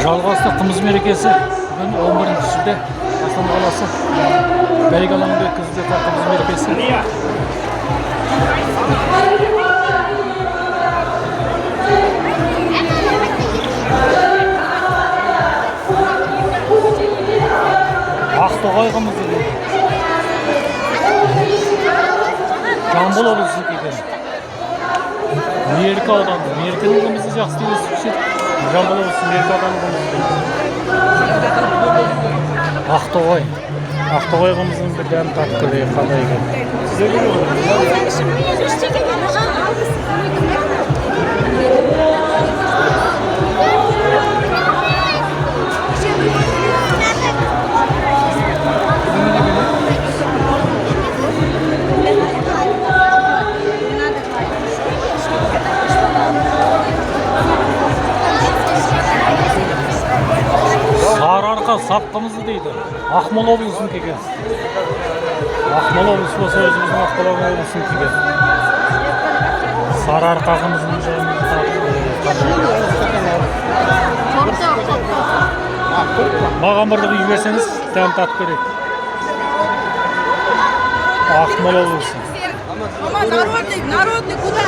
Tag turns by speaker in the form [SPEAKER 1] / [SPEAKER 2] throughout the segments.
[SPEAKER 1] Жалғасты қымыз мерекесі бүгін 11 шілде Астана қаласы бәйге алаңында өткізіліп жатқан қымыз мерекесі. Ақтоғай қымызы дейді. Жамбыл облысы екен. Меркі ауданы. Меркінің қымызы жақсы дейсіз. Жамбыл облысы Меркі ауданы қымызы. Ақтоғай қымызының бір дәм татып көрейік қандай екен. Сарыарқа сап қымызы дейді. Ақмола облысының екен. Ақмола облысы болса өзіміздің Ақмола облысының екен. Сарыарқа қымызының жайымен маған бірді үй берсеңіз дәм татып көрейік. Ақмола облысы.
[SPEAKER 2] Народный куда?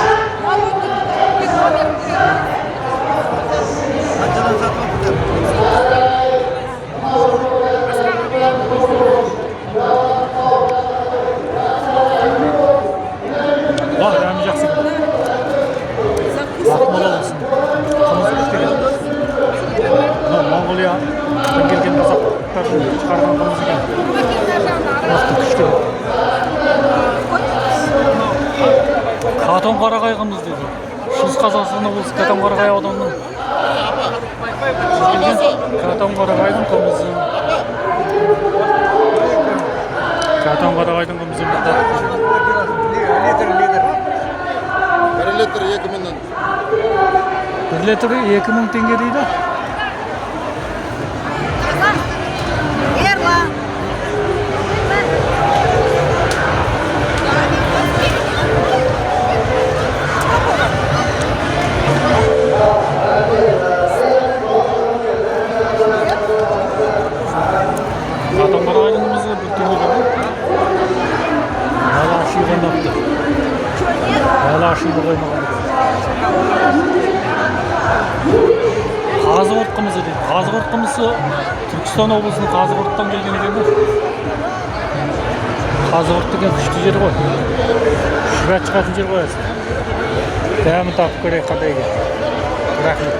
[SPEAKER 1] Дәмі жақсы. Ақмола облысының қымызы күткен. Монғолиядан келген қазақтардың шығарған қымыз екен. Нақты күшті. Қатон-Қарағай қымыз дейді. Шығыс Қазақстан облысы Қатон-Қарағай ауданының Қатон-Қарағайдың қымызы. Қатон-Қарағайдың қымызы бір татып.
[SPEAKER 3] Литр 2000'dan.
[SPEAKER 1] 1 litre 2000 tenge deydi. Қатон-Қарағайдыңымызы бір теңге дейді. Бала ашуға напты. Бала ашуға қоймаған. Қазығұрт қымызы дейді. Қазығұрт қымызы Түркістан облысының Қазығұрттан келген екен. Қазығұрт деген күшті жер ғой. Шүбәт шығатын жер ғой. Дәмін татып көрейік қандай екен. Рахмет.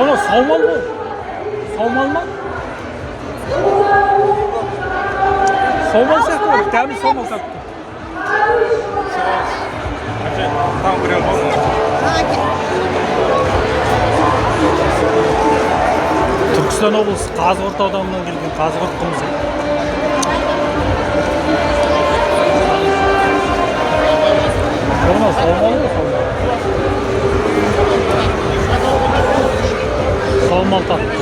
[SPEAKER 1] Оны саумал ғой. Саумал ма? Саумал сияқты ғой. Дәмі саумал сияқты. Түркістан облысы Қазығұрт ауданынан келген Қазығұрт қымызы. Оны саумал ғой. Саумал татып.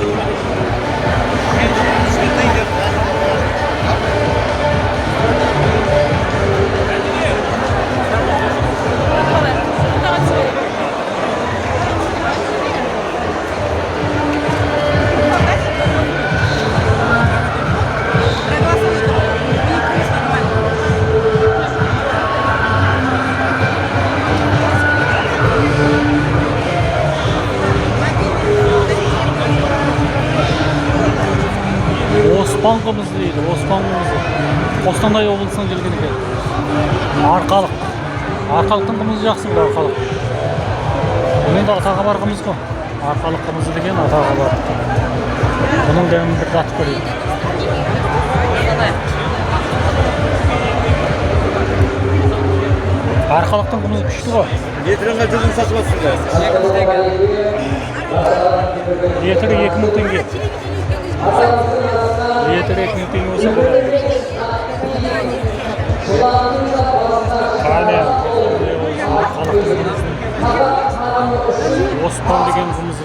[SPEAKER 1] Оспан қымызы дейді. Оспан қымызы. Қостанай облысынан келген екен. Арқалық. Арқалықтың қымызы жақсы бір арқалық. Бұның да атағы бар қымыз ғой. Арқалық қымызы деген атағы бар. Бұның дәмін бір татып көрейік. Арқалықтың қымызы күшті ғой.
[SPEAKER 3] Литріңе жүзін сатып жатсыңдар.
[SPEAKER 1] Литрі 2000 теңге. Литрі 2000 теңге болса болады. Оспан деген қымызы.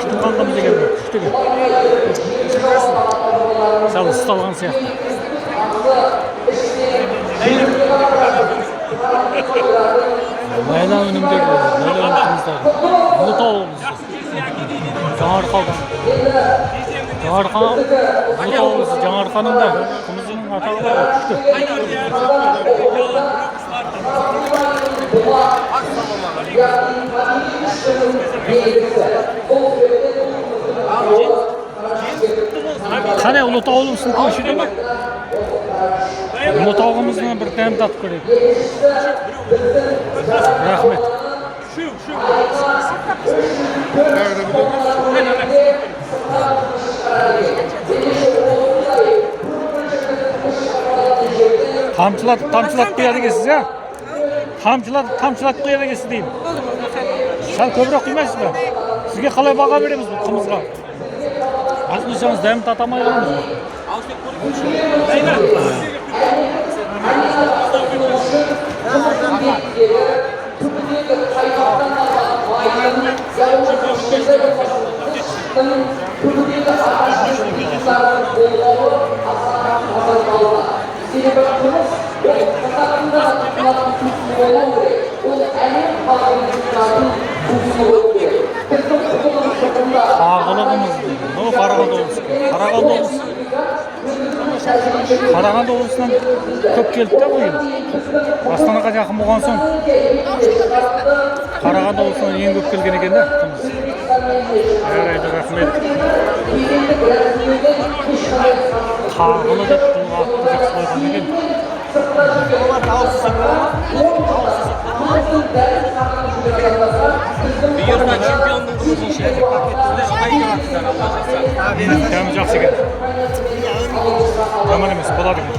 [SPEAKER 1] Күш туған қымыз екен бұл, күшті екен. Сәл ұсталған сияқты. Майла өнімдегі, майла өнімдегі. Ұлытау облысы. Жаңарқа ауданы. Ұлытау облысы Жаңарқаның да қымызының атағы бар, күшті. Қане Ұлытау облысының көші ме? Ұлытау қымызынан бір дәм татып көрейік. Рахмет. Тамшылатып қояды екенсіз, ә? Тамшылатып қояды екенсіз деймін. Сәл көбірек құймайсыз ба? Сізге қалай баға береміз бұл қымызға? Аз құйсаңыз дәмін татамай қаламыз ба? Қағылы қымыз дейді. Бұл Қарағанды облысы. Қарағанды облысынан көп келді де бұл ел. Астанаға жақын болған соң Қарағанды облысынан ең көп келген екен де қымыз. Жарайды, рахмет. Қағылы деп бұл атты жақсы қойған екен.
[SPEAKER 2] Dünya çempiyonluğu için şey paketinde aynı vakitler Allah razı
[SPEAKER 1] Dәмі жақсы екен. Жаман емес, болады екен.